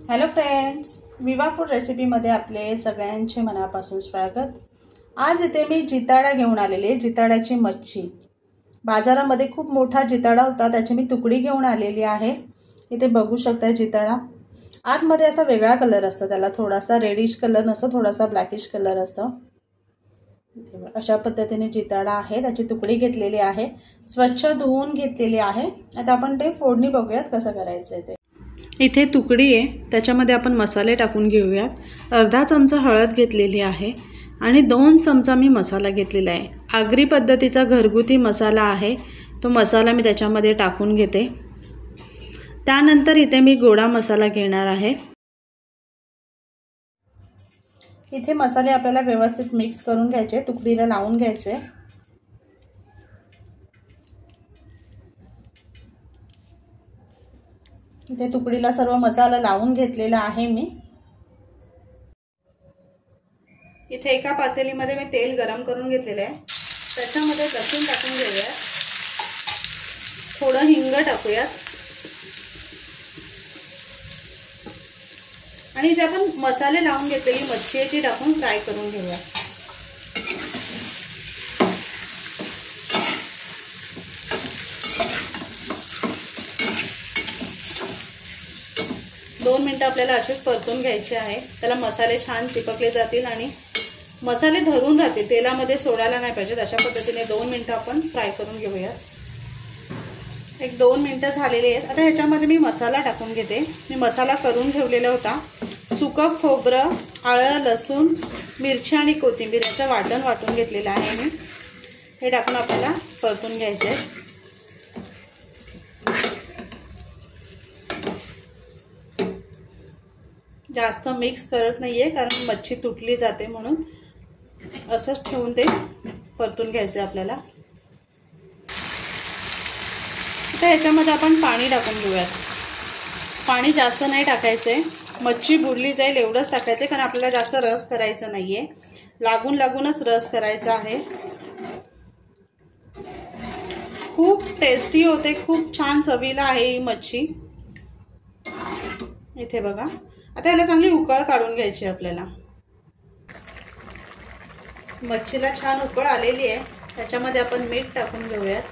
Hello friends, विवा food रेसिपीमध्ये आपले सगळ्यांचे मनापासून स्वागत। आज इथे मी जिताडा घेऊन आलेले आहे। जिताड्याची मच्छी बाजारामध्ये खूप मोठा जिताडा होता, त्याची मी तुकडी घेऊन आलेली आहे। इथे बघू शकता जिताडा आतमध्ये असा वेगळा कलर असतो, त्याला थोडासा रेडिश कलर नसतो, थोडासा ब्लॅकिश कलर असतो। अशा पद्धतीने जिताडा आहे, त्याची तुकडी घेतलेली आहे, स्वच्छ धुवून घेतलेली आहे। आता आपण ते फोडणी बघूयात कसं करायचं ते। इथे तुकडी आहे, त्याच्यामध्ये आपण मसाले टाकून घेऊयात। अर्धा चमचा हळद घेतलेली आहे आणि 2 चमचा मी मसाला घेतलेला आहे। आगरी पद्धतीचा घरगुती मसाला आहे, तो मसाला मी त्याच्यामध्ये टाकून घेते। त्यानंतर इथे मी गोडा मसाला घेणार आहे। इथे मसाले आपल्याला व्यवस्थित मिक्स करून घ्यायचे, तुकडीला लावून घ्यायचे। इथे तुकडीला सर्व मसाला लावून घेतलेला आहे मी। इथे एका पातेलीमध्ये मी तेल गरम करून घेतलेले आहे, त्याच्यामध्ये लसूण टाकून घेऊया, थोडं हिंग टाकूया आणि इथे आपण मसाले लावून घेतलेली मच्छी आहे ती टाकून फ्राय करून घेऊया। दोन मिनिटं आपल्याला असेच परतून घ्यायचे आहे, त्याला मसाले छान चिपकले जातील आणि मसाले धरून राहतील, तेलामध्ये सोडायला नाही पाहिजे। अशा पद्धतीने 2 मिनिटं आपण फ्राय करून घेऊया। 1-2 मिनिटं झालेली आहेत। आता ह्याच्यामध्ये मी मसाला टाकून घेते। मी मसाला करून ठेवलेला होता, सुकं खोबरं, आलं, लसूण, मिरची आणि कोथिंबीर याचं वाटून घेतलेलं आहे मी। हे टाकून आपल्याला परतून घ्यायचे आहे। जास्त मिक्स करत नाहीये, कारण मच्छी तुटली जाते, म्हणून असंच ठेवून ते परतून घ्यायचे आपल्याला। आता ह्याच्यामध्ये आपण पाणी टाकून घेऊयात। पाणी जास्त नाही टाकायचे, मच्छी बुडली जाईल एवढंच टाकायचे, कारण आपल्याला जास्त रस करायचा नाहीये, लागूनच रस करायचा आहे। खूप टेस्टी होते, खूप छान चवीला आहे ही मच्छी। इथे बघा, आता याला चांगली उकळ काढून घ्यायची आपल्याला। मच्छीला छान उकळ आलेली आहे, त्याच्यामध्ये आपण मीठ टाकून घेऊयात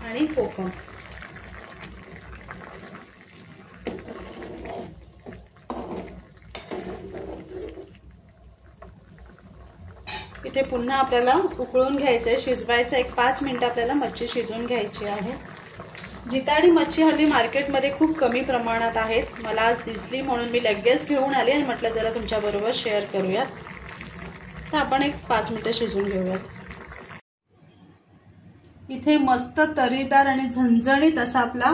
आणि कोकम। इथे पुन्हा आपल्याला उकळून घ्यायचं, शिजवायचं। 1-5 मिनिटं आपल्याला मच्छी शिजवून घ्यायची आहे। जिताडी मच्छी हल्ली मार्केटमध्ये खूप कमी प्रमाणात आहेत, मला आज दिसली म्हणून मी लगेच घेऊन आले आणि म्हटलं जरा तुमच्याबरोबर शेअर करूयात। तर आपण 1-5 मिनिटं शिजवून घेऊयात। इथे मस्त तरीदार आणि झणझणीत असा आपला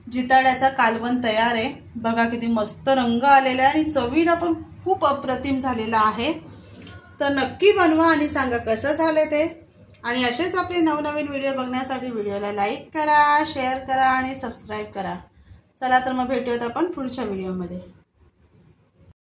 जिताड्याचा कालवण तयार आहे। बघा किती मस्त रंग आलेला आहे आणि चवीला पण खूप अप्रतिम झालेला आहे। तर नक्की बनवा आणि सांगा कसं झालं ते। आणि असेच आपले नवनवीन व्हिडिओ बघण्यासाठी व्हिडिओला लाईक करा, शेअर करा आणि सबस्क्राईब करा। चला तर मग भेटूयात आपण पुढच्या व्हिडिओमध्ये।